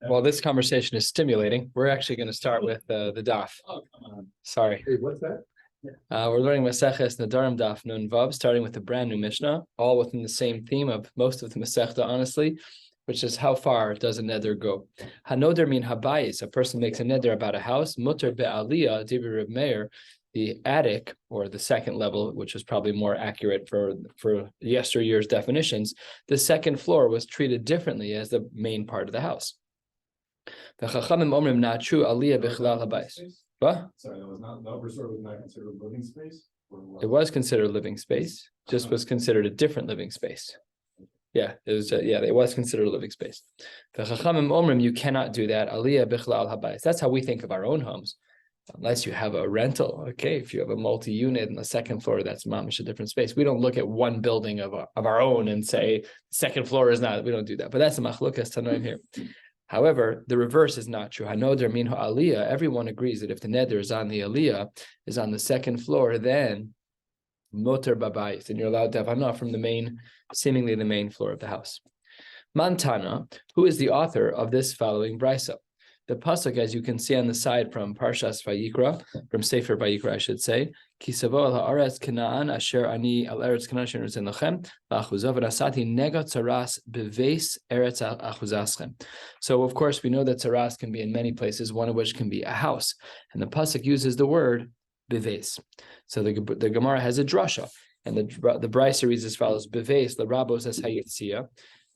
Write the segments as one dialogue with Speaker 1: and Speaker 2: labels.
Speaker 1: While this conversation is stimulating, we're actually going to start with the Daf.
Speaker 2: Oh, come on.
Speaker 1: Sorry.
Speaker 2: Hey, what's that?
Speaker 1: We're learning Maseches Nedarim Daf Nun Vav, starting with a brand new Mishnah, all within the same theme of most of the Masechta, honestly, which is how far does a neder go? Hanoder min habayis, a person makes a neder about a house, mutter be'aliyah, Dibur Reb Meir, the attic, or the second level, which is probably more accurate for yesteryear's definitions, the second floor was treated differently as the main part of the house. The Chachamim omrim natru aliyah bichlal habayis. What?
Speaker 2: Sorry, that was not, the upper story was not considered living space?
Speaker 1: It was considered living space, just was considered a different living space. Yeah, it was. It was considered a living space. The Chachamim omrim, you cannot do that. Aliyah bichlal habayis. That's how we think of our own homes. Unless you have a rental, okay. If you have a multi-unit in the second floor, that's mamish a different space. We don't look at one building of our own and say second floor is not. We don't do that. But that's a machlukas tanoim here. However, the reverse is not true. Hanoder minhu aliyah. Everyone agrees that if the neder is on the aliyah, is on the second floor, then motor babayis, and you're allowed to have hana from the main, seemingly the main floor of the house. Mantana, who is the author of this following brisa? The pasuk, as you can see on the side from Parshas Vayikra, from Sefer Vayikra, I should say, Kisavo al haaretz Kanaan asher ani al eretz Kanaan asher notzen lachem la'achuzav v'nasati nega tzaras beveis eretz achuzaschem. So, of course, we know that tzaras can be in many places, one of which can be a house, and the pasuk uses the word beveis. So the Gemara has a drasha, and the brisa reads as follows: beveis l'rabos es hayitzia.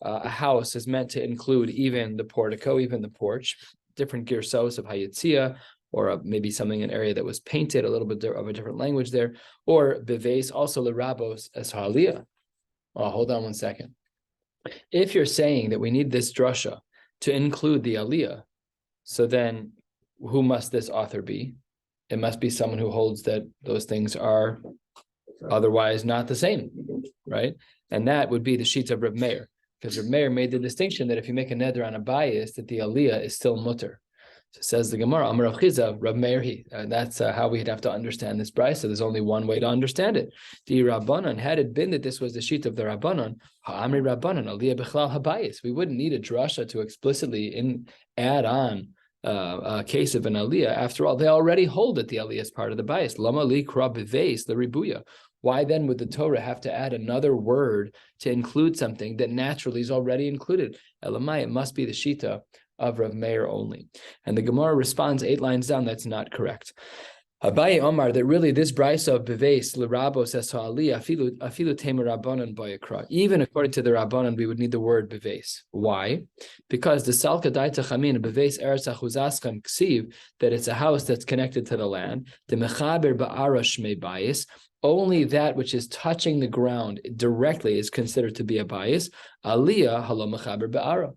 Speaker 1: A house is meant to include even the portico, even the porch. Different girsos of hayitzia, or maybe something, an area that was painted, a little bit of a different language there, or beves, also lerabos as haliyah. Oh, hold on one second. If you're saying that we need this drasha to include the aliyah, so then who must this author be? It must be someone who holds that those things are otherwise not the same, right? And that would be the sheet of Reb Meir. Because Reb Meir made the distinction that if you make a neder on a bias, that the aliyah is still mutter. So says the Gemara, Amar Rav Chiza, Reb Meir he. That's how we'd have to understand this brisa. So there's only one way to understand it. The Rabbanon, had it been that this was the sheet of the Rabbanon, Ha'amri Rabbanon, aliyah bichlal habayis. We wouldn't need a drasha to explicitly add on a case of an aliyah. After all, they already hold that the aliyah is part of the bias. Lama li kra beveis the ribuya. Why then would the Torah have to add another word to include something that naturally is already included? Elamai, it must be the shita of Rav Meir only. And the Gemara responds 8 lines down, that's not correct. Abaye Omar, that really this brisa of beves l'rabos es ha'aliyah afilu temer rabbanon bayakra. Even according to the rabbanon, we would need the word beves. Why? Because the salka daita chamin beves eretz achuzaschem ksiv, that it's a house that's connected to the land. The mechaber ba'ara shmei bayis. Only that which is touching the ground directly is considered to be a bias. Aliyah halom mechaber be'ara.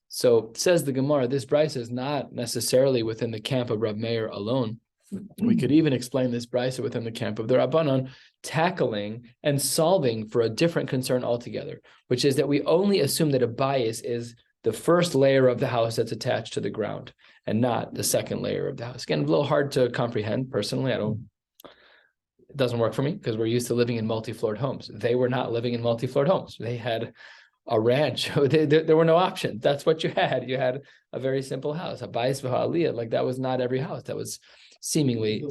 Speaker 1: So says the Gemara, this brisa is not necessarily within the camp of Rav Meir alone. We could even explain this brisa within the camp of the Rabbanon, tackling and solving for a different concern altogether, which is that we only assume that a bias is the first layer of the house that's attached to the ground and not the second layer of the house. Again, a little hard to comprehend. Personally, it doesn't work for me because we're used to living in multi-floored homes. They were not living in multi-floored homes. They had a ranch. There were no options. That's what you had. You had a very simple house, a bayis v'ha'aliyah. Like that was not every house. That was seemingly.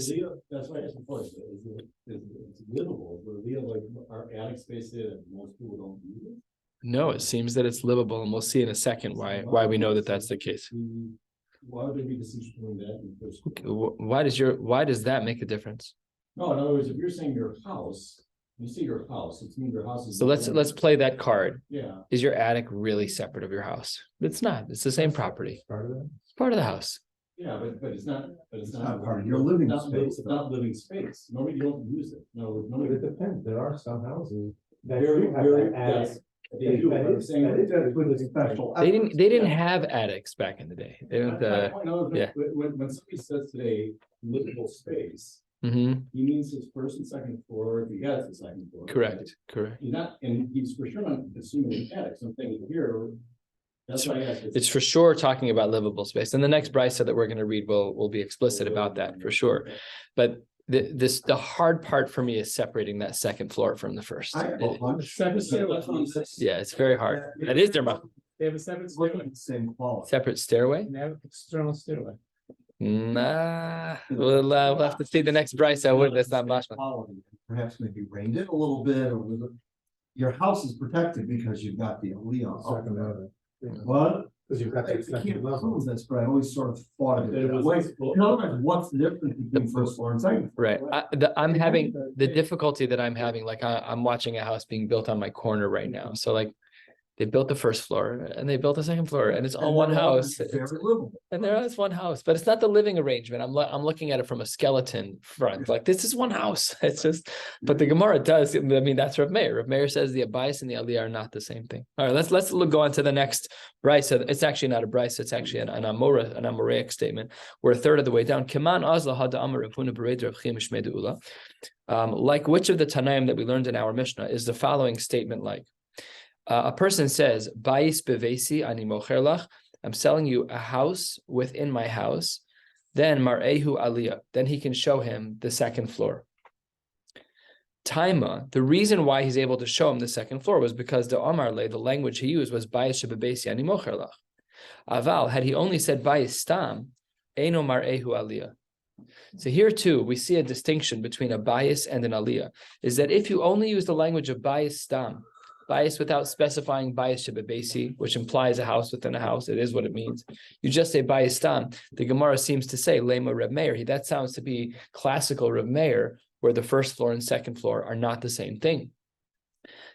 Speaker 2: That's why I asked the question. It's livable. Like our attic space that most people don't use it.
Speaker 1: No, it seems that it's livable, and we'll see in a second why we know that that's the case.
Speaker 2: Why would there be distinction between that and first?
Speaker 1: Why does that make a difference?
Speaker 2: No, in other words, if you're saying your house, you see your house, it means your house is.
Speaker 1: So let's play that card.
Speaker 2: Yeah.
Speaker 1: Is your attic really separate of your house? It's not. It's the same property.
Speaker 2: Part of that.
Speaker 1: It's part of the house.
Speaker 2: Yeah, but it's not. But it's not
Speaker 3: part of your living space.
Speaker 2: It's not living space. Nobody don't use it. No, nobody.
Speaker 3: It depends. There are some houses that
Speaker 2: Very,
Speaker 3: do have
Speaker 2: very,
Speaker 3: an attic.
Speaker 2: yes. They do, but I'm saying.
Speaker 3: With a special.
Speaker 1: They didn't have attics back in the day. They didn't.
Speaker 2: My point is,
Speaker 1: Yeah.
Speaker 2: When somebody says today livable space,
Speaker 1: Mm-hmm.
Speaker 2: he means his first and second floor. If he has the second floor,
Speaker 1: Correct.
Speaker 2: He's not, and he's for sure not assuming an attic. Something here. That's why I asked.
Speaker 1: It's for sure talking about livable space. And the next brisa that we're going to read will be explicit about that for sure. But the hard part for me is separating that second floor from the first. Yeah, it's very hard. That is their
Speaker 4: They have a separate
Speaker 3: It's looking
Speaker 4: stairway.
Speaker 3: at the same quality.
Speaker 1: Separate stairway?
Speaker 4: And they have an external stairway.
Speaker 1: Nah, we'll have to see the next Bryce. I would. That's not much.
Speaker 3: Quality, perhaps maybe rained in a little bit, or your house is protected because you've got the Aliyah.
Speaker 5: Second level.
Speaker 3: What?
Speaker 5: Because you've got
Speaker 3: I
Speaker 5: the second
Speaker 3: can't
Speaker 5: level.
Speaker 3: prove this, but I always sort of thought of
Speaker 2: That
Speaker 3: it
Speaker 2: it
Speaker 3: that
Speaker 2: was
Speaker 3: way.
Speaker 2: exposed.
Speaker 3: In other words, what's the difference between first floor and second floor?
Speaker 1: Right. I'm having the difficulty that I'm having, like I'm watching a house being built on my corner right now. So like they built the first floor and they built the second floor and it's all one house.
Speaker 3: Very livable.
Speaker 1: And there is one house, but it's not the living arrangement. I'm looking at it from a skeleton front. Like this is one house. It's just, but the Gemara does. I mean, that's Rav Meir. Rav Meir says the Abayis and the Aliyah are not the same thing. All right, let's go on to the next brisa. It's actually not a brisa. It's actually an Amoraic statement. We're a third of the way down. Kiman azla hada amar Rav Huna bered Rav Chia mishmei deula. Like which of the Tanaim that we learned in our Mishnah is the following statement like? A person says, Bayis bevesi ani mocher lach, I'm selling you a house within my house, then mar'ehu aliyah, then he can show him the second floor. Taima, the reason why he's able to show him the second floor was because the Omar le, the language he used was Bayis shebevesi ani mocher lach. Aval, had he only said Bayis stam, eino mar'ehu aliyah. So here too, we see a distinction between a bias and an aliyah, is that if you only use the language of Bayis stam, bias without specifying bias shebebesi, which implies a house within a house. It is what it means. You just say bias stam. The Gemara seems to say lema Reb Meir. That sounds to be classical Reb Meir, where the first floor and second floor are not the same thing.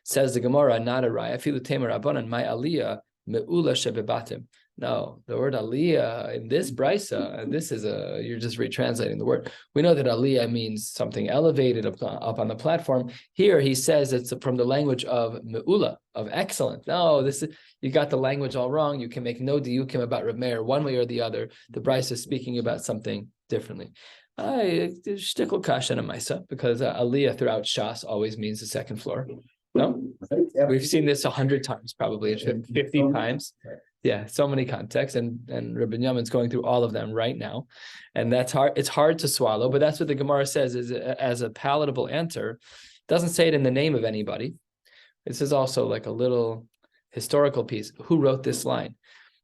Speaker 1: Says the Gemara, not a raya. Afilu temer abanan my aliyah me'ula shebebatim. No, the word aliyah in this brisa, and this is you're just retranslating the word. We know that aliyah means something elevated up on the platform. Here he says it's from the language of me'ula, of excellent. No, you got the language all wrong. You can make no diukim about Reb Meir one way or the other. The brisa is speaking about something differently. Shtickle kasha and maisa, because aliyah throughout Shas always means the second floor. No, we've seen this 100 times, probably 50 times. Yeah, so many contexts, and Rabbi Yamin's going through all of them right now, and that's hard. It's hard to swallow, but that's what the Gemara says is as a palatable answer. Doesn't say it in the name of anybody. This is also like a little historical piece. Who wrote this line?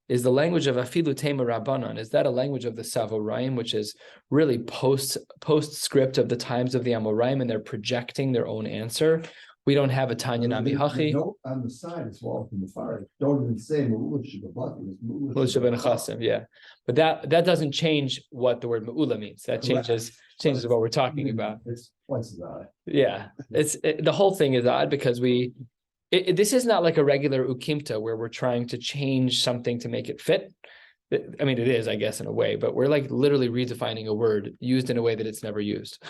Speaker 1: Is the language of Afilu Tema Rabbanon? Is that a language of the Savoraim, which is really postscript of the times of the Amoraim, and they're projecting their own answer? We don't have a Tanya Nami Hachi.
Speaker 3: On the side as well from the far. Don't even say Me'ula
Speaker 1: Chasim, yeah. But that doesn't change what the word Me'ula means. That changes what we're talking about.
Speaker 3: It's twice as odd.
Speaker 1: Yeah. The whole thing is odd because this is not like a regular ukimta where we're trying to change something to make it fit. I mean, it is, I guess, in a way, but we're like literally redefining a word used in a way that it's never used.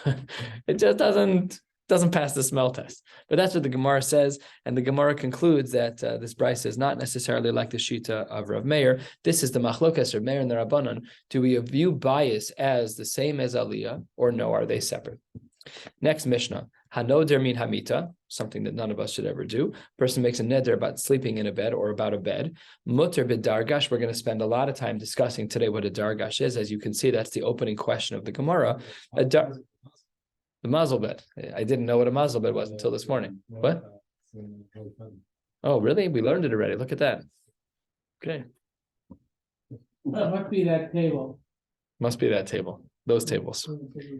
Speaker 1: It just doesn't pass the smell test. But that's what the Gemara says, and the Gemara concludes that this brisa is not necessarily like the Shita of Rav Meir. This is the Machlokas of Meir and the Rabbanon. Do we view bias as the same as Aliyah, or no, are they separate? Next Mishnah, Hanoder min Hamita, something that none of us should ever do. Person makes a neder about sleeping in a bed or about a bed. Mutter b'dargash, we're going to spend a lot of time discussing today what a dargash is. As you can see, that's the opening question of the Gemara. The mazel bed. I didn't know what a mazel bed was until this morning. What? Oh, really? We learned it already. Look at that. Okay.
Speaker 4: That must be that table.
Speaker 1: Must be that table. Those tables.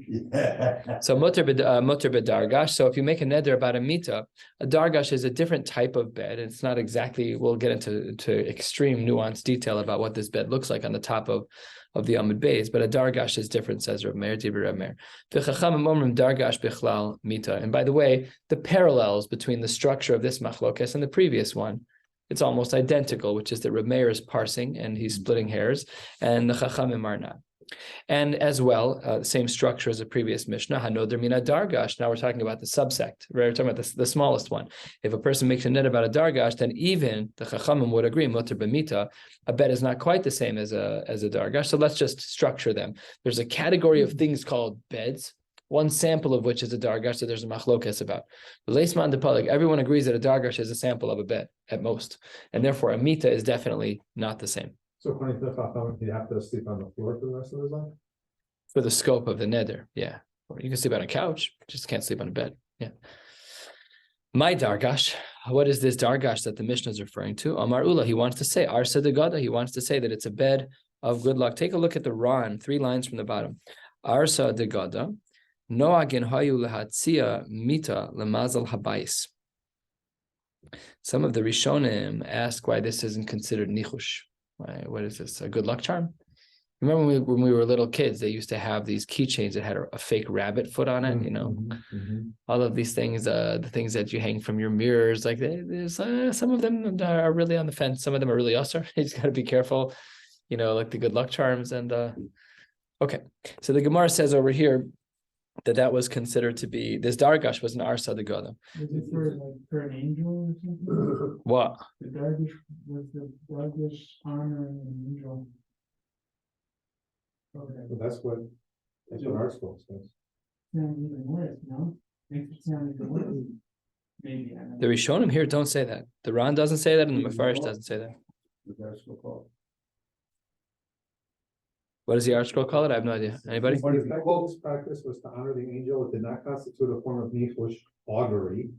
Speaker 3: Yeah.
Speaker 1: So mutter b'dargash. So if you make a neder about a mita, a dargash is a different type of bed. It's not exactly. We'll get into extreme nuanced detail about what this bed looks like on the top of the Amud Beis, but a dargash is different, says Rav Meir, Dibur Rav Meir. V'chachamim omrim dargash bichlal mita. And by the way, the parallels between the structure of this machlokas and the previous one, it's almost identical, which is that Rav Meir is parsing and he's splitting hairs, and the chachamim are not. And as well, same structure as the previous Mishnah, Hanoder mina dargash. Now we're talking about the subsect. We're talking about the smallest one. If a person makes a net about a dargash, then even the chachamim would agree, mutter b'mita, a bed is not quite the same as a dargash. So let's just structure them. There's a category of things called beds, one sample of which is a dargash, so there's a machlokas about. Everyone agrees that a dargash is a sample of a bed at most, and therefore a mita is definitely not the same.
Speaker 5: So according to the Chacham, you have to sleep on the floor for the rest of his life?
Speaker 1: For the scope of the neder, yeah. Or you can sleep on a couch, just can't sleep on a bed. Yeah. My dargash, what is this dargash that the Mishnah is referring to? Amar Ula, he wants to say, Arsa de Gada, he wants to say that it's a bed of good luck. Take a look at the Ran, 3 lines from the bottom. Arsa de Gada, Noagin Hayu Lehatzia Mita Lemazal Habayis. Some of the Rishonim ask why this isn't considered nichush. Right? What is this? A good luck charm? Remember when we were little kids, they used to have these keychains that had a fake rabbit foot on it, all of these things, the things that you hang from your mirrors, like there's some of them are really on the fence. Some of them are really usher. You just got to be careful, like the good luck charms. And okay, so the Gemara says over here that was considered to be, this dargash was an arsa de goda.
Speaker 4: Was it for an angel or something?
Speaker 1: What?
Speaker 4: The dargash was the dargash honoring an angel. Okay.
Speaker 5: Well, that's what our school says.
Speaker 4: Sounds even worse, no? Makes it sound even worse. Maybe, I don't know.
Speaker 1: The Rishonim here don't say that. The Ran doesn't say that, and the Mefarish doesn't say that. What does the art scroll call it? I have no idea. Anybody?
Speaker 5: What is that? This practice was to honor the angel. It did not constitute a form of nichush, augury,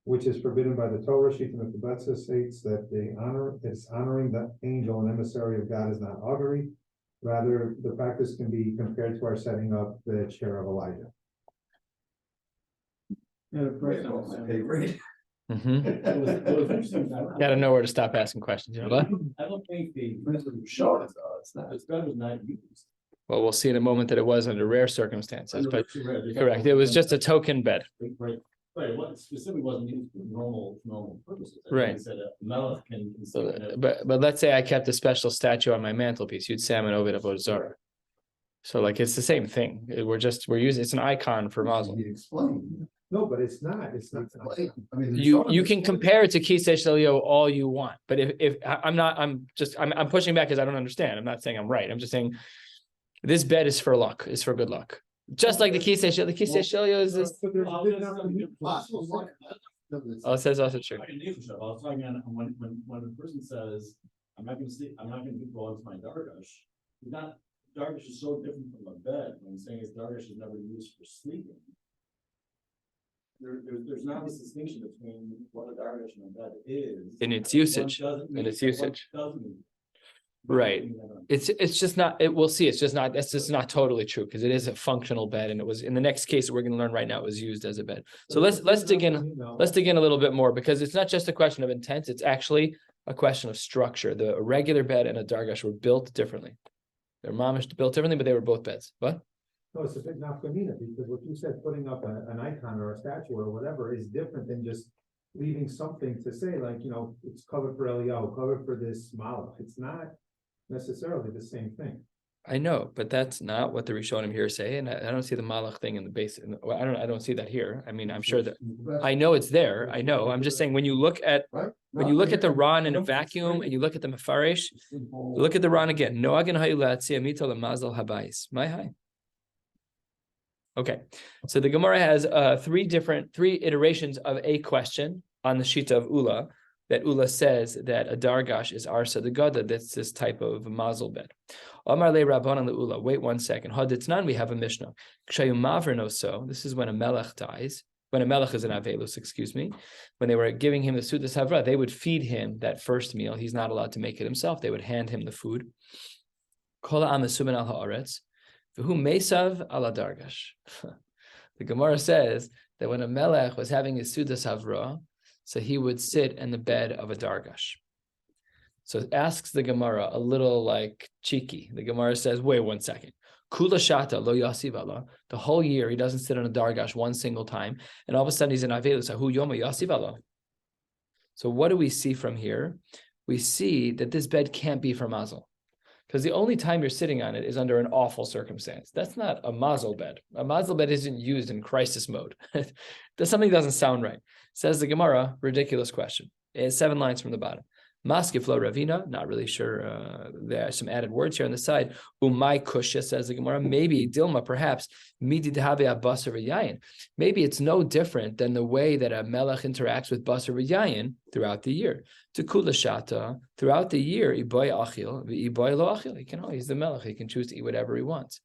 Speaker 5: which is forbidden by the Torah. Shittim Mekubetza states that it's honoring the angel and emissary of God is not augury. Rather, the practice can be compared to our setting up the chair of Elijah.
Speaker 4: Yeah, the first one.
Speaker 1: Got to know where to stop asking questions. What?
Speaker 2: I don't think the showed us, it's bed was not used.
Speaker 1: Well, we'll see in a moment that it was under rare circumstances, but correct. It was just a token bed.
Speaker 2: Right, what specifically wasn't used for normal purposes.
Speaker 1: Right.
Speaker 2: He said a melech can.
Speaker 1: But let's say I kept a special statue on my mantelpiece. You'd say I'm an Ovid of Ozara. So it's the same thing. We're using, it's an icon for Muslim.
Speaker 3: Explain.
Speaker 5: No, but it's not. It's not.
Speaker 3: I mean,
Speaker 1: You can compare it to Kisei Shalio all you want, but if I'm pushing back because I don't understand. I'm not saying I'm right. I'm just saying this bed is for luck, is for good luck. Just like the Kisei Shalio. The Kisei Shalio is this. Oh, it says also true.
Speaker 2: I was talking when a person says, I'm not going to go into my dargash. Dargash is so different from a bed. When I'm saying dargash is never used for sleeping. There's not this distinction between what a dargash and a bed is
Speaker 1: In its usage. Right. It's just not, we'll see. It's just not totally true because it is a functional bed. And it was in the next case that we're going to learn right now, it was used as a bed. So let's dig in a little bit more because it's not just a question of intent. It's actually a question of structure. The regular bed and a dargash were built differently. They're mamish built differently, but they were both beds. What?
Speaker 5: No, it's a big nafkamina because what you said, putting up an icon or a statue or whatever is different than just leaving something to say it's covered for Eliyahu, covered for this malach. It's not necessarily the same thing.
Speaker 1: I know, but that's not what the Rishonim here say, and I don't see the malach thing in the base. I don't see that here. I mean, I'm sure that I know it's there. I know. I'm just saying when you look at the Ran in a vacuum and you look at the Mefarish, look at the Ran again. Noagin hayulatzi amita lemazal habayis. My high. Okay, so the Gemara has three iterations of a question on the Shita of Ula, that Ula says that a dargash is arsa de gada, that's this type of mazel bed. Amar le Rabbanan le Ula, wait 1 second. Haditznan, we have a Mishnah. Kshayu mavrno so, this is when a melech dies, when a melech is an avelus, when they were giving him the Sudas Havra, they would feed him that first meal. He's not allowed to make it himself. They would hand him the food. Kol ha'amasumin al ha'aretz. Who mesav ala dargash. The Gemara says that when a melech was having his sudas havra, so he would sit in the bed of a dargash. So it asks the Gemara a little cheeky. The Gemara says, wait 1 second. Kula shata lo yasiv ala. The whole year he doesn't sit on a dargash one single time, and all of a sudden he's in avelus. Hu yoma yasiv ala. So what do we see from here? We see that this bed can't be for mazel. Because the only time you're sitting on it is under an awful circumstance. That's not a mazel bed. A mazel bed isn't used in crisis mode. Something doesn't sound right. Says the Gemara, ridiculous question. It's 7 lines from the bottom. Maskif lo ravina, not really sure. There are some added words here on the side. Umay kusha, says the Gemara. Maybe Dilma, perhaps midi dehave basar v'yayin. Maybe it's no different than the way that a melech interacts with basar v'yayin throughout the year. To kula shata, throughout the year, iboy achil v'iboy lo achil. He can he's the melech. He can choose to eat whatever he wants,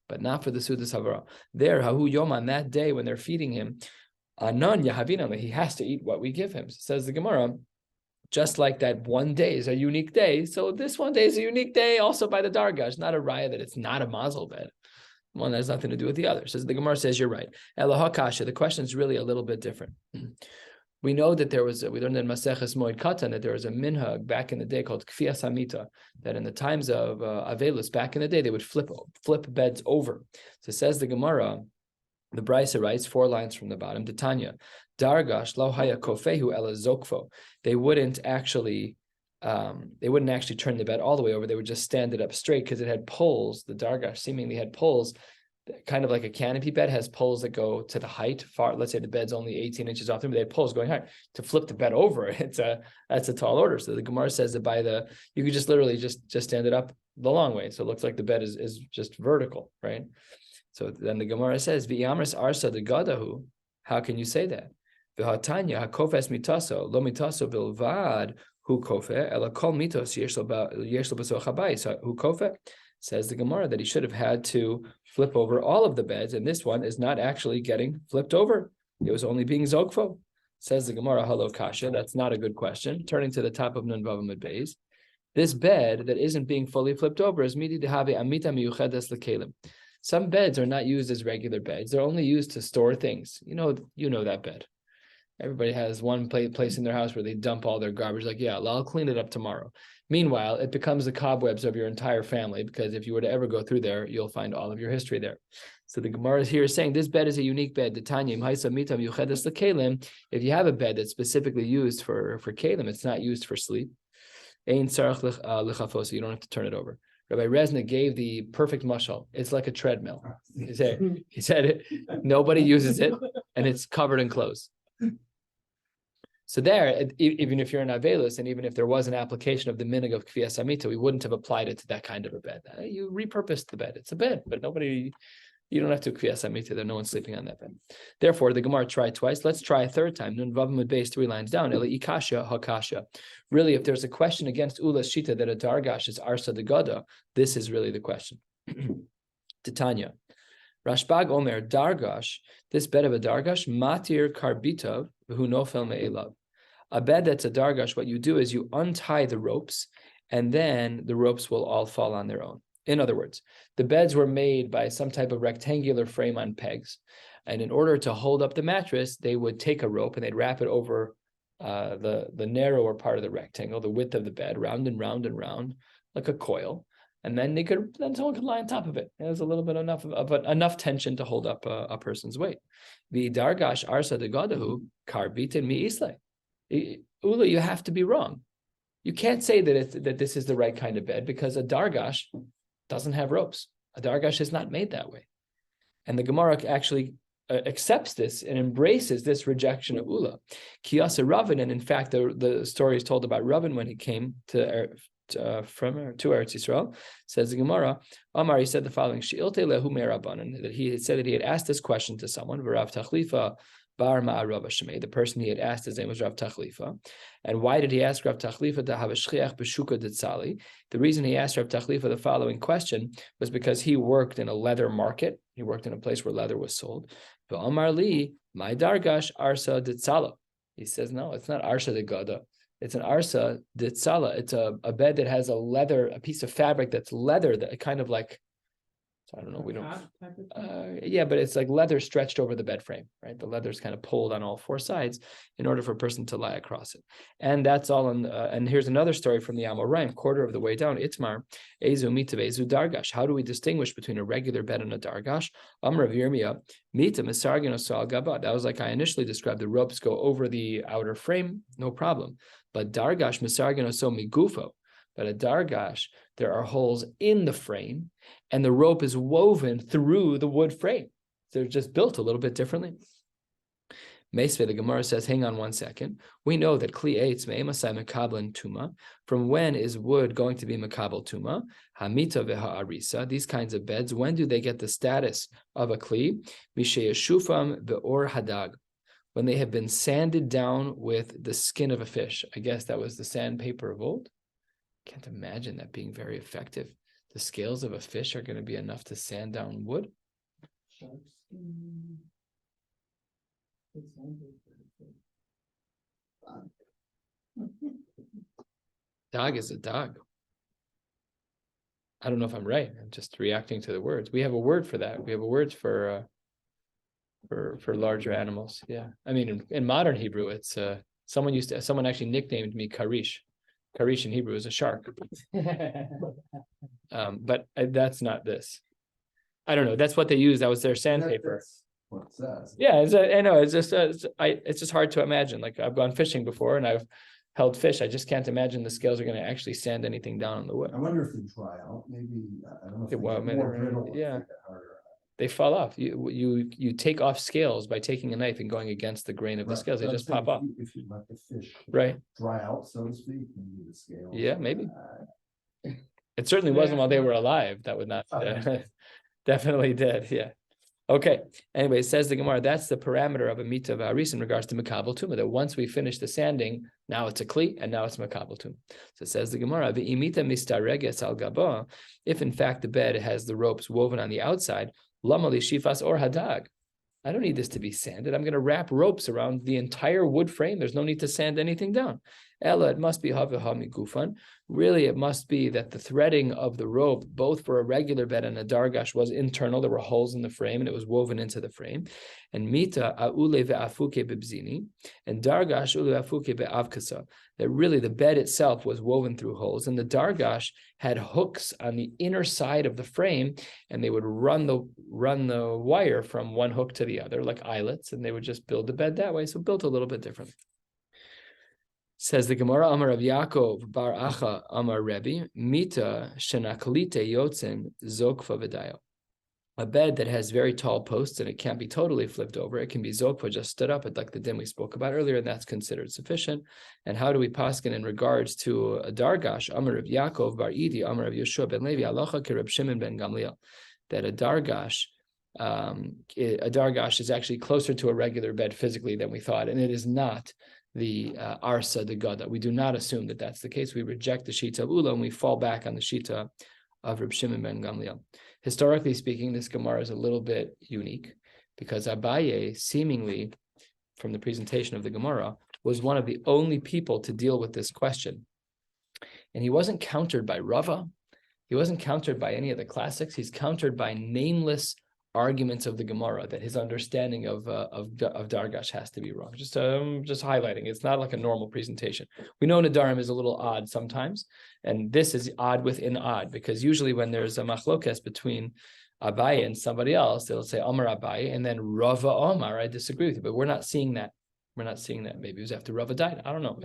Speaker 1: but not for the sudas havara. There, hahu yom, on that day when they're feeding him, Anan Yahavina, he has to eat what we give him. So says the Gemara, just like that one day is a unique day, so this one day is a unique day also by the Dargash, not a raya that it's not a mazel bed. One that has nothing to do with the other. So the Gemara says, you're right. Elahakasha, the question is really a little bit different. We know that we learned in Maseches Moed Katan that there was a minhag back in the day called Kfiyas Hamita, that in the times of Avelus, back in the day, they would flip beds over. So says the Gemara, the Brisa writes 4 lines from the bottom, Tanya, Dargash lo haya kofehu ela zokfo. They wouldn't actually turn the bed all the way over. They would just stand it up straight because it had poles. The Dargash seemingly had poles, kind of like a canopy bed has poles that go to the height far. Let's say the bed's only 18 inches off, but they had poles going high to flip the bed over. That's a tall order. So the Gemara says that you could just literally just stand it up the long way. So it looks like the bed is just vertical, right? So then the Gemara says, "V'yamris arsa de gadahu." How can you say that? V'hatanya hakofes mitaso lo mitaso bilvad hu kofe ela kol mitos yesh lo b'soch habayis hu kofe. Says the Gemara that he should have had to flip over all of the beds, and this one is not actually getting flipped over. It was only being zogfo. Says the Gemara, halo kasha. That's not a good question. Turning to the top of Nun Vav Amud Beis, this bed that isn't being fully flipped over is midi dehave amita miyuchedes lekelim. Some beds are not used as regular beds. They're only used to store things. You know that bed. Everybody has one place in their house where they dump all their garbage. Like, yeah, I'll clean it up tomorrow. Meanwhile, it becomes the cobwebs of your entire family, because if you were to ever go through there, you'll find all of your history there. So the Gemara here is saying this bed is a unique bed. If you have a bed that's specifically used for kelim, it's not used for sleep. So you don't have to turn it over. Rabbi Rezna gave the perfect mashal. It's like a treadmill. He said nobody uses it, and it's covered in clothes. So there, even if you're in Avelus, and even if there was an application of the minig of Kfiyas Hamita, we wouldn't have applied it to that kind of a bed. You repurposed the bed. It's a bed, but you don't have to Kfiyas Hamita. There's no one sleeping on that bed. Therefore, the Gemara tried twice. Let's try a third time. Nun Vav Amud Beis 3 lines down. Eli ikasha hakasha. Really, if there's a question against Ula Shita that a Dargash is Arsa de Gada, this is really the question. Titania. Rashbag Omer, Dargash, this bed of a Dargash, Matir Karbitav, who nofel me'elav. A bed that's a Dargash, what you do is you untie the ropes, and then the ropes will all fall on their own. In other words, the beds were made by some type of rectangular frame on pegs. And in order to hold up the mattress, they would take a rope and they'd wrap it over the narrower part of the rectangle, the width of the bed, round and round and round, like a coil. And then someone could lie on top of it. There's a little bit enough tension to hold up a person's weight. The Dargash Arsa de Gadahu Karbitin mi Isle. Ula, you have to be wrong. You can't say that this is the right kind of bed, because a Dargash doesn't have ropes. A Dargash is not made that way. And the Gemara actually accepts this and embraces this rejection of Ula. Kiyasa Ravin, and in fact, the story is told about Ravin when he came to Eretz Yisrael. Says the Gemara, Amar, he said the following: that he had said that he had asked this question to someone, V'Rav Tachlifa Bar Ma'arav Shemei. The person he had asked, his name was Rav Tachlifa. And why did he ask Rav Tachlifa to have a shchiach b'shuka d'tzali? The reason he asked Rav Tachlifa the following question was because he worked in a leather market. He worked in a place where leather was sold. V'Amar li, my dargash arsa d'tzala. He says, no, it's not arsa de gada. It's an arsa d'tzala. It's a bed that has a piece of fabric that's leather, that kind of like, I don't know, we don't, yeah, but it's like leather stretched over the bed frame, right? The leather's kind of pulled on all 4 sides in order for a person to lie across it. And that's all and here's another story from the Amoraim, quarter of the way down, Itmar, Ezu Mitav, Ezu Dargash. How do we distinguish between a regular bed and a Dargash? Amrav Yirmiyah, Mita Misargin Osal Gaba. That was like I initially described, the ropes go over the outer frame, no problem. But Dargash Misargin Osal Migufo. But a Dargash, there are holes in the frame, and the rope is woven through the wood frame. They're just built a little bit differently. Meisve, the Gemara says, hang on one second. We know that Kli Eitz Me'emasai Mekablan Tuma. From when is wood going to be Mekabel Tuma? Hamita ve'ha'arisa. These kinds of beds, when do they get the status of a Kli? Misheyashufam ve'or hadag. When they have been sanded down with the skin of a fish. I guess that was the sandpaper of old. Can't imagine that being very effective. The scales of a fish are going to be enough to sand down wood. Dog is a dog. I don't know if I'm right. I'm just reacting to the words. We have a word for that. We have a word for larger animals. Yeah. I mean, in modern Hebrew, it's someone actually nicknamed me Karesh. Karesh in Hebrew is a shark. But that's not this. I don't know. That's what they use. That was their sandpaper.
Speaker 3: That's what it says.
Speaker 1: Yeah, I know. It's just it's just hard to imagine. Like I've gone fishing before and I've held fish. I just can't imagine the scales are going to actually sand anything down on the wood.
Speaker 3: I wonder if they dry out, maybe, I don't know. If
Speaker 1: They
Speaker 3: they
Speaker 1: well,
Speaker 3: get
Speaker 1: maybe
Speaker 3: more
Speaker 1: they're-
Speaker 3: brittle if they
Speaker 1: yeah.
Speaker 3: get harder.
Speaker 1: They fall off. You take off scales by taking a knife and going against the grain of the
Speaker 3: Right,
Speaker 1: scales. They
Speaker 3: but I'm
Speaker 1: just
Speaker 3: saying
Speaker 1: pop off.
Speaker 3: If you let the fish
Speaker 1: Right.
Speaker 3: dry out, so to speak, maybe the scales.
Speaker 1: Yeah, maybe. It certainly wasn't while they were alive. That would not definitely did. Yeah. Okay. Anyway, says the Gemara, that's the parameter of a mita v'aris in regards to makabel tuma. That once we finish the sanding, now it's a kli and now it's makabel tuma. So it says the Gemara, v'imita mistareges al gaba. If in fact the bed has the ropes woven on the outside, lama li shifas or hadag. I don't need this to be sanded. I'm going to wrap ropes around the entire wood frame. There's no need to sand anything down. Ella, it must be haveha migufan. Really, it must be that the threading of the rope, both for a regular bed and a dargash, was internal. There were holes in the frame, and it was woven into the frame. And mita aule ve'afuke bibzini, and dargash ule afuke be'avkasa. That really the bed itself was woven through holes, and the dargash had hooks on the inner side of the frame, and they would run the wire from one hook to the other like eyelets, and they would just build the bed that way. So built a little bit differently. Says the Gemara, Amar Rav Yaakov Bar Acha Amar Rebbe Mita Shenaklite Yotzen Zokfa V'dayo. A bed that has very tall posts and it can't be totally flipped over. It can be zokfa, just stood up, like the din we spoke about earlier, and that's considered sufficient. And how do we paskin in regards to a dargash? Amar Rav Yaakov Bar Idi Amar Rav Yeshua Ben Levi Alocha Ki Reb Shimon Ben Gamliel. That a dargash is actually closer to a regular bed physically than we thought, and it is not the arsa de gada. We do not assume that that's the case. We reject the shita of ula and we fall back on the shita of Reb Shimon ben Gamliel. Historically speaking, this Gemara is a little bit unique because Abaye, seemingly from the presentation of the Gemara, was one of the only people to deal with this question. And he wasn't countered by Rava. He wasn't countered by any of the classics. He's countered by nameless arguments of the Gemara that his understanding of Dargash has to be wrong. Just highlighting, it's not like a normal presentation. We know Nedarim is a little odd sometimes, and this is odd within odd, because usually when there's a machlokes between Abaye and somebody else, they'll say Amar Abaye, and then Rava Omar, I disagree with you, but we're not seeing that. We're not seeing that. Maybe it was after Rava died. I don't know.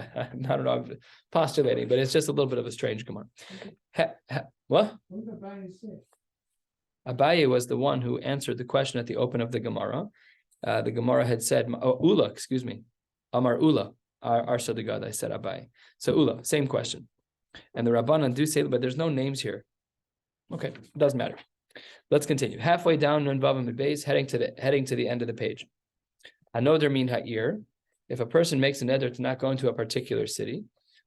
Speaker 1: I'm postulating, but it's just a little bit of a strange Gemara. What?
Speaker 4: What did Abaye say?
Speaker 1: Abaye was the one who answered the question at the open of the Gemara. The Gemara had said, Ula, excuse me, Amar Ula, Arsa de God, I said Abaye. So Ula, same question. And the Rabbanan do say, but there's no names here. Okay, doesn't matter. Let's continue. Halfway down Nun Vav Amud Beis, heading to the end of the page. Anoder min ha'ir, if a person makes a neder to not go into a particular city,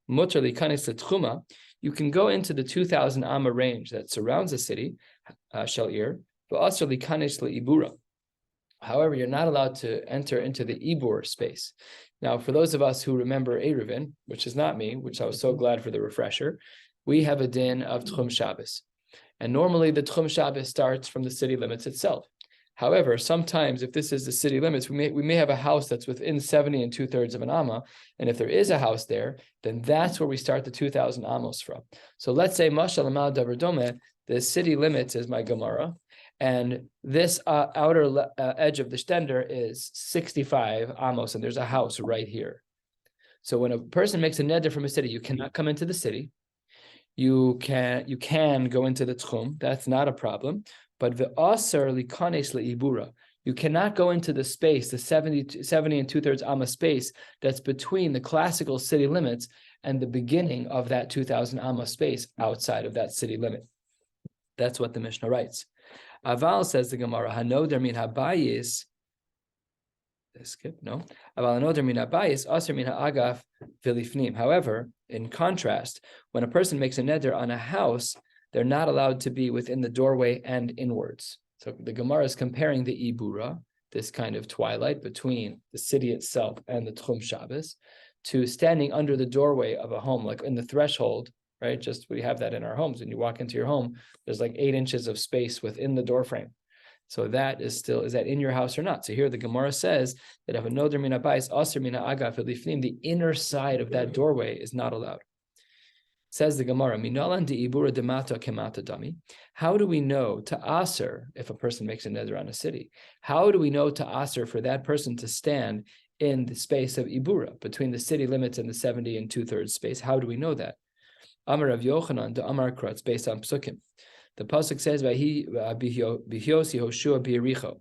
Speaker 1: mutar likanis letchuma, you can go into the 2,000 amma range that surrounds the city, Shal'ir, but also likanis le'ibura. However, you're not allowed to enter into the ibur space. Now, for those of us who remember Eruvin, which is not me, which I was so glad for the refresher, we have a din of Tchum Shabbos. And normally the Tchum Shabbos starts from the city limits itself. However, sometimes if this is the city limits, we may have a house that's within 70 2/3 of an amma. And if there is a house there, then that's where we start the 2,000 amos from. So let's say, Mashal Amal Davar Domeh, the city limits is my Gemara. And this outer edge of the stender is 65 amos, and there's a house right here. So when a person makes a neder from a city, you cannot come into the city. You can go into the tchum. That's not a problem. But ve'aser likanes le'ibura. You cannot go into the space, the 70 2/3 amma space that's between the classical city limits and the beginning of that 2,000 amma space outside of that city limit. That's what the Mishnah writes. Aval, says the Gemara, hanoder min habayis. Skip, no. Aval hanoder min habayis, aser min ha'agaf v'lifnim. However, in contrast, when a person makes a neder on a house, they're not allowed to be within the doorway and inwards. So the Gemara is comparing the ibura this kind of twilight between the city itself and the Tchum Shabbos, to standing under the doorway of a home, like in the threshold, right? Just we have that in our homes. When you walk into your home, there's like 8 inches of space within the door frame. So that is that in your house or not? So here the Gemara says that if a noder min habayis aser min ha'agaf v'lifnim, the inner side of that doorway is not allowed. Says the Gemara, minalan de'ibura demata kemata dami. How do we know to aser if a person makes a neder on a city? How do we know to aser for that person to stand in the space of ibura between the city limits and the 70 and 2/3 space? How do we know that? Amar Rav Yochanan to Amar Krutz based on psukim. The pasuk says B'Yos Yehoshua b'Yericho.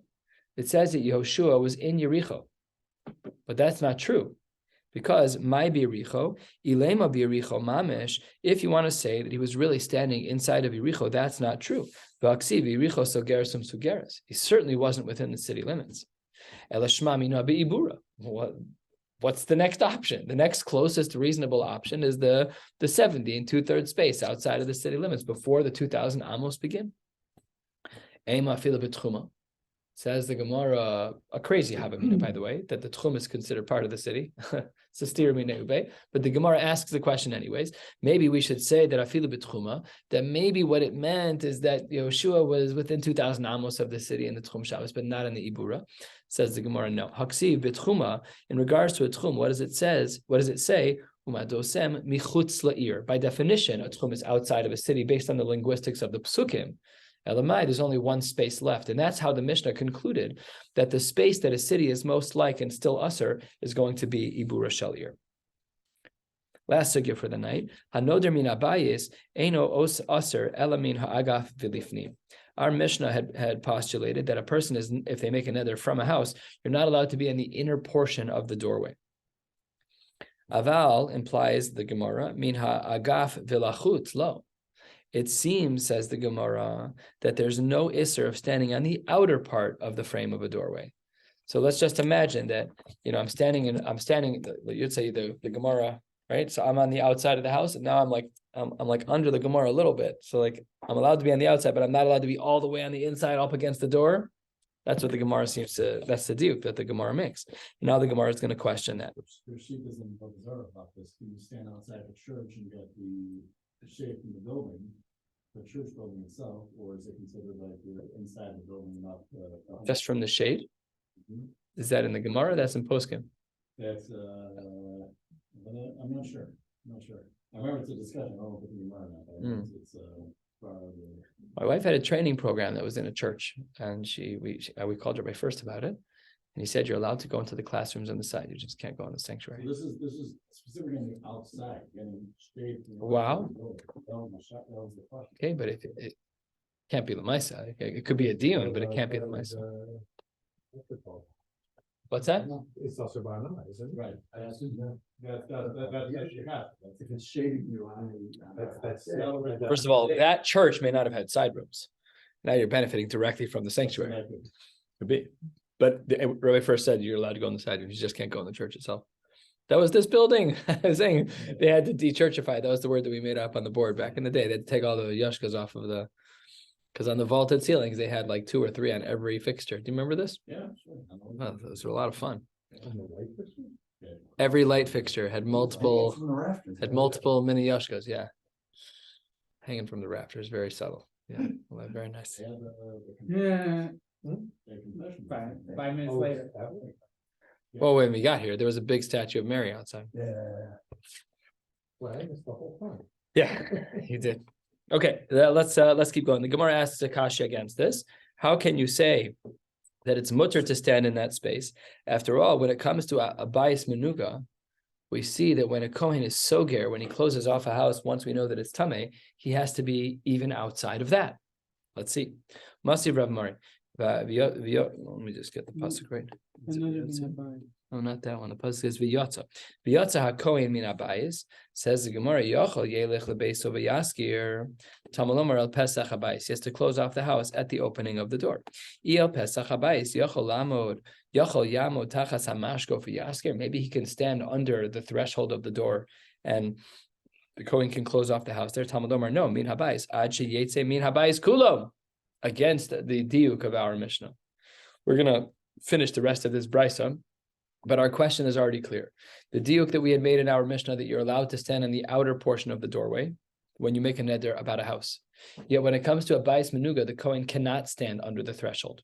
Speaker 1: It says that Yehoshua was in Yericho, but that's not true. Because my B'Yericho, Ilema B'Yericho Mamesh, if you want to say that he was really standing inside of Yericho, that's not true. V'aksiv Yericho Sogersum Sugeres. He certainly wasn't within the city limits. Elashma mina be'ibura. What's the next option? The next closest reasonable option is the 70 and 2/3 space outside of the city limits before the 2,000 amos begin. Ema fila b'tchuma. Says the Gemara, a crazy Havamina, by the way, that the Tchum is considered part of the city. It's a steer minebe, but the Gemara asks the question anyways. Maybe we should say that afilu b'tchuma, that maybe what it meant is that Yehoshua was within 2,000 amos of the city in the Tchum Shabbos, but not in the Ibura. Says the Gemara, no. Haksiv b'tchuma, in regards to a Tchum, what does it say? Umadosem michutz la'ir. By definition, a Tchum is outside of a city based on the linguistics of the Psukim. Elamai, there's only one space left. And that's how the Mishnah concluded that the space that a city is most like and still usher is going to be Ibura Shalir. Last sugya for the night. Hanoder min abayis eino os usher elamin ha'agaf v'lifnim. Our Mishnah had postulated that a person is, if they make a neder from a house, you're not allowed to be in the inner portion of the doorway. Aval implies the Gemara, min ha'agaf v'lachut lo. It seems, says the Gemara, that there's no isser of standing on the outer part of the frame of a doorway. So let's just imagine that, I'm standing, you'd say the Gemara, right? So I'm on the outside of the house, and now I'm like under the Gemara a little bit. So like I'm allowed to be on the outside, but I'm not allowed to be all the way on the inside up against the door. That's what the Gemara seems to, that's the diuk that the Gemara makes. Now the Gemara is going to question that.
Speaker 2: Their sheep isn't observant about this. Can you stand outside the church and get the shade from the building, the church building itself, or is it considered like you're inside the building, not
Speaker 1: Just from the shade?
Speaker 2: Mhm.
Speaker 1: Is that in the Gemara? That's in Poskim.
Speaker 2: That's but I'm not sure. I remember it's a discussion. I don't know if it's in the environment, but it's probably.
Speaker 1: My wife had a training program that was in a church, and we called Rabbi First about it, and he said you're allowed to go into the classrooms on the side. You just can't go in the sanctuary.
Speaker 2: This is specifically on the outside, getting shade from the
Speaker 1: Wow.
Speaker 2: That was the question.
Speaker 1: Okay, but if it can't be Lamaisa, it could be a dion, but it can't be Lamaisa.
Speaker 5: What's it called?
Speaker 1: What's that?
Speaker 5: It's also by night, isn't it?
Speaker 2: Right. I assume that's what you have.
Speaker 3: If it's shading you,
Speaker 5: That's.
Speaker 1: First of all, that church may not have had side rooms. Now you're benefiting directly from the sanctuary. Could be. But Rabbi First said you're allowed to go in the side rooms. You just can't go in the church itself. That was this building. I was saying they had to de-churchify. That was the word that we made up on the board back in the day. They'd take all the yashkas off of because on the vaulted ceilings, they had like 2 or 3 on every fixture. Do you remember this?
Speaker 2: Yeah, sure.
Speaker 1: Oh, those were a lot of fun.
Speaker 5: On the light fixture?
Speaker 1: Every light fixture had multiple mini yashkas. Yeah. Hanging from the rafters. Very subtle. Yeah. Well, very nice.
Speaker 4: Yeah,
Speaker 2: Five
Speaker 4: 5 minutes
Speaker 5: Oh,
Speaker 4: later.
Speaker 5: that way.
Speaker 1: Well, when we got here, there was a big statue of Mary outside.
Speaker 5: Well, it's the whole thing.
Speaker 1: Yeah, he did. Okay, let's keep going. The Gemara asks Akashi against this. How can you say that it's mutter to stand in that space? After all, when it comes to a bias menuga, we see that when a Kohen is soger, when he closes off a house, once we know that it's tameh, he has to be even outside of that. Let's see. Masiv Rav Mari. Let me just get the pasuk right. No, not that one. The pasuk is v'yotza. V'yotza hakohen min habayis. Says the Gemara, Yochel yelech lebeiso v'yaskir. Tamalomar el pesach habayis. He has to close off the house at the opening of the door. El pesach habayis. Yochel yamod tachas hamashko v'yaskir. Maybe he can stand under the threshold of the door, and the Kohen can close off the house there. Tamalomar, no, min habayis. Ad sheyetze min habayis kulo. Against the diuk of our Mishnah. We're going to finish the rest of this brisa. But our question is already clear. The diuk that we had made in our Mishnah that you're allowed to stand in the outer portion of the doorway when you make a neder about a house. Yet when it comes to a bais menuga, the Kohen cannot stand under the threshold.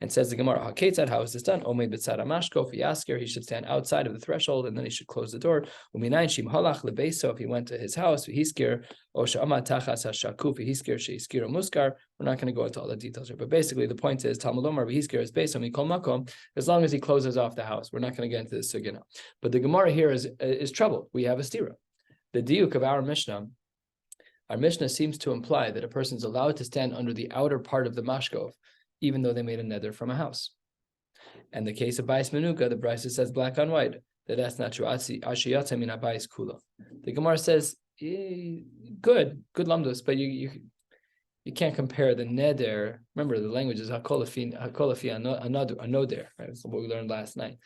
Speaker 1: And says the Gemara, Haketzad, how is this done? Omei b'tzad hamashkof yasker, he should stand outside of the threshold and then he should close the door. Uminayin shim halach lebeso, if he went to his house, hiskir, o she'ama tachas hashakuf, hiskir she'iskir muskar. We're not going to go into all the details here, but basically the point is, Talmud Lomar hiskir is based on mikol makom, as long as he closes off the house. We're not going to get into this sugya now. But the Gemara here is troubled. We have a stira. The diuk of our Mishnah seems to imply that a person is allowed to stand under the outer part of the mashkov, even though they made a neder from a house. And the case of Bais Menuka, the Brisa says black on white, that's not true. Ashiyata min habayis kula. The Gemara says, good lamdus, but you can't compare the neder. Remember, the language is hakolafi anoder, right? That's what we learned last night.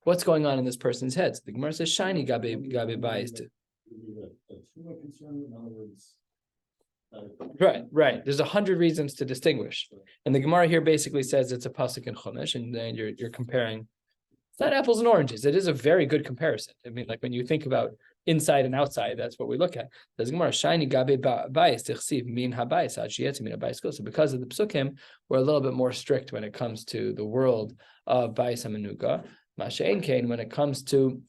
Speaker 1: What's going on in this person's head? So the Gemara says, shiny gabe bayis.
Speaker 2: Too much concern, in other words.
Speaker 1: Right. There's 100 reasons to distinguish, and the Gemara here basically says it's a pasuk in Chumash, and then you're comparing. It's not apples and oranges. It is a very good comparison. I mean, like when you think about inside and outside, that's what we look at. There's Gemara shiny gabe bayis tichsiv min habayis ashiyat min habayis. So because of the psukim, we're a little bit more strict when it comes to the world of bayis hamenuga. Masha'en kain when it comes to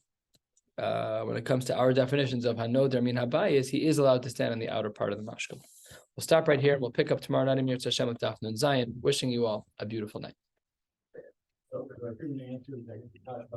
Speaker 1: our definitions of hanoder min habayis, he is allowed to stand on the outer part of the mashkal. We'll stop right here. We'll pick up tomorrow night in Yirtzeh Hashem with Daf Nun Zayin. Wishing you all a beautiful night.
Speaker 2: So, I couldn't answer that.